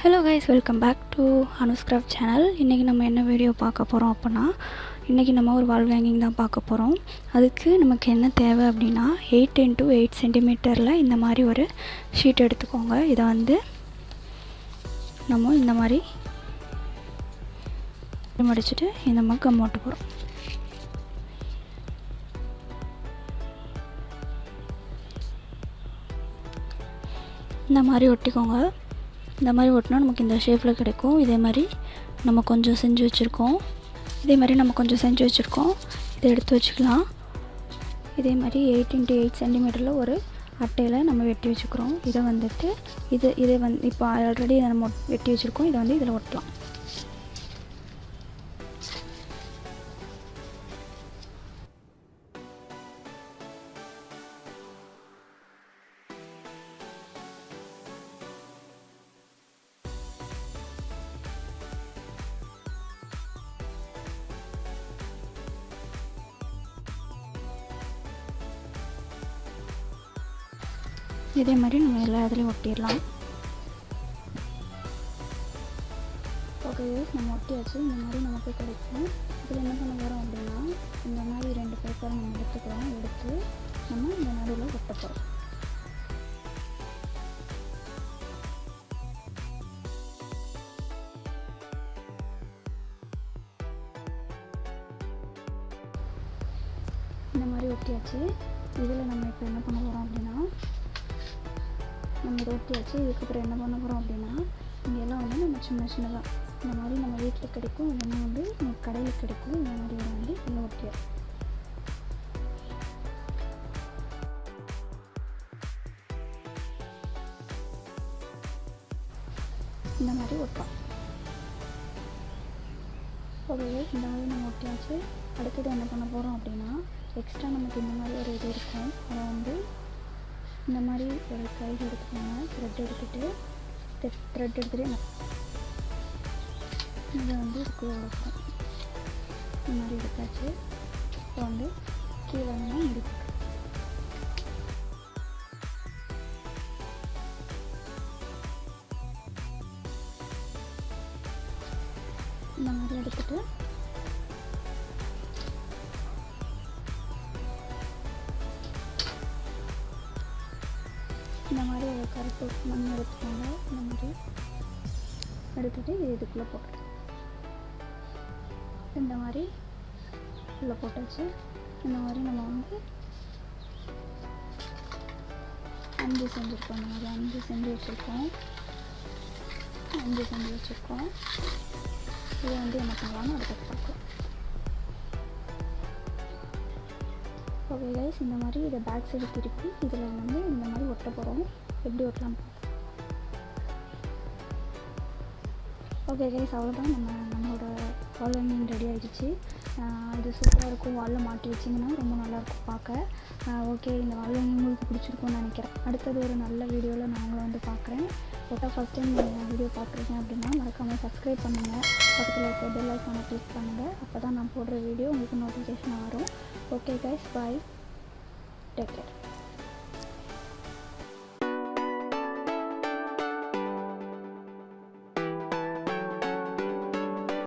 Hello guys, welcome back to Anu's craft channel. இன்றைக்கி நம்ம என்ன வீடியோ பார்க்க போகிறோம் அப்படின்னா, இன்றைக்கி நம்ம ஒரு வால் ஹேங்கிங் தான் பார்க்க போகிறோம். அதுக்கு நமக்கு என்ன தேவை அப்படின்னா 8 x 8 சென்டிமீட்டரில் இந்த மாதிரி ஒரு ஷீட் எடுத்துக்கோங்க. இதை வந்து நம்ம இந்த மாதிரி மடிச்சுட்டு இந்த மாதிரி கம் ஓட்ட போகிறோம். இந்த மாதிரி ஒட்டிக்கோங்க. இந்த மாதிரி ஒட்டினா நமக்கு இந்த ஷேப்பில் கிடைக்கும். இதே மாதிரி நம்ம கொஞ்சம் செஞ்சு வச்சுருக்கோம். இதை எடுத்து வச்சுக்கலாம். இதே மாதிரி 8 x 8 சென்டிமீட்டரில் ஒரு அட்டையில் நம்ம வெட்டி வச்சுக்கிறோம். இதை வந்துட்டு இதை இப்போ ஆல்ரெடி நம்ம வெட்டி வச்சுருக்கோம். இதை வந்து இதில் ஒட்டலாம். இதே மாதிரி நம்ம எல்லா இதுலேயும் ஒட்டிடலாம். ஓகே, நம்ம ஒட்டியாச்சு. இந்த மாதிரி நமக்கு கிடைக்கும். இதில் என்ன பண்ண போகிறோம் அப்படின்னா, இந்த மாதிரி 2 பேப்பரை நம்ம எடுத்து நம்ம இந்த நடுவில் ஒட்ட போகிறோம். இந்த மாதிரி ஒட்டியாச்சு. இதில் நம்ம இப்போ என்ன பண்ண போகிறோம் அப்படின்னா, நம்ம ஒட்டியாச்சு. இதுக்கப்புறம் என்ன பண்ண போகிறோம் அப்படின்னா, இங்கெல்லாம் வந்து நம்ம சின்னதாக இந்த மாதிரி நம்ம வீட்டில் கிடைக்கும், இல்லைன்னா வந்து நம்ம கடையில் கிடைக்கும். இந்த மாதிரி வந்து எல்லாம் ஒட்டியாச்சு. இந்த மாதிரி ஒட்டலாம். ஓகே, இந்த மாதிரி நம்ம ஒட்டியாச்சு. அடுத்தது என்ன பண்ண போகிறோம் அப்படின்னா, எக்ஸ்ட்ரா நமக்கு இந்த மாதிரி ஒரு இது இருக்கும். அதை வந்து இந்த மாதிரி ஒரு கையில் எடுத்துக்கோங்க. த்ரெட் எடுத்துகிட்டு இதை வந்து இதுக்குள்ளே வளர்க்கும். இந்த மாதிரி எடுத்தாச்சு. இப்போ வந்து கீழே முடிச்சு இந்த மாதிரி எடுத்துகிட்டு இந்த மாதிரி ஒரு கருப்பு மண் எடுத்துக்கோங்க. இந்த மாதிரி எடுத்துகிட்டு இதுக்குள்ளே போட்டு இந்த மாதிரி உள்ளே போட்டாச்சு. இந்த மாதிரி நம்ம வந்து 5 செஞ்சுருக்கோம். இந்த மாதிரி 5 செஞ்சு வச்சுருக்கோம். இதை வந்து என்ன பண்ணலாம்னு அடுத்து பார்க்கலாம். ஓகே கைஸ், இந்த மாதிரி இதை பேக் சைடு திருப்பி இதில் வந்து இந்த மாதிரி ஒட்ட போகிறோம். எப்படி ஒட்டலாம் பார்க்கலாம். ஓகே கைஸ், அவ்வளோதான். நம்மளோட வால் ஹேங்கிங் ரெடி ஆகிடுச்சு. இது சூப்பராக இருக்கும். வாலில் மாட்டி வச்சிங்கன்னா ரொம்ப நல்லாயிருக்கும் பார்க்க. ஓகே, இந்த வால் ஹேங்கிங் உங்களுக்கு பிடிச்சிருக்கும்னு நினைக்கிறேன். அடுத்தது ஒரு நல்ல வீடியோவில் நான் உங்களை வந்து பார்க்குறேன். ஃபஸ்ட் டைம் நீங்கள் வீடியோ பார்க்குறீங்க அப்படின்னா மறக்காமல் சப்ஸ்கிரைப் பண்ணுங்கள். பக்கத்தில் இருக்க பெல் ஐக்கானை கிளிக் பண்ணுங்கள். அப்போ தான் நான் போடுற வீடியோ உங்களுக்கு நோட்டிஃபிகேஷன் வரும். ஓகே கைஸ், பாய், டேக் கேர்.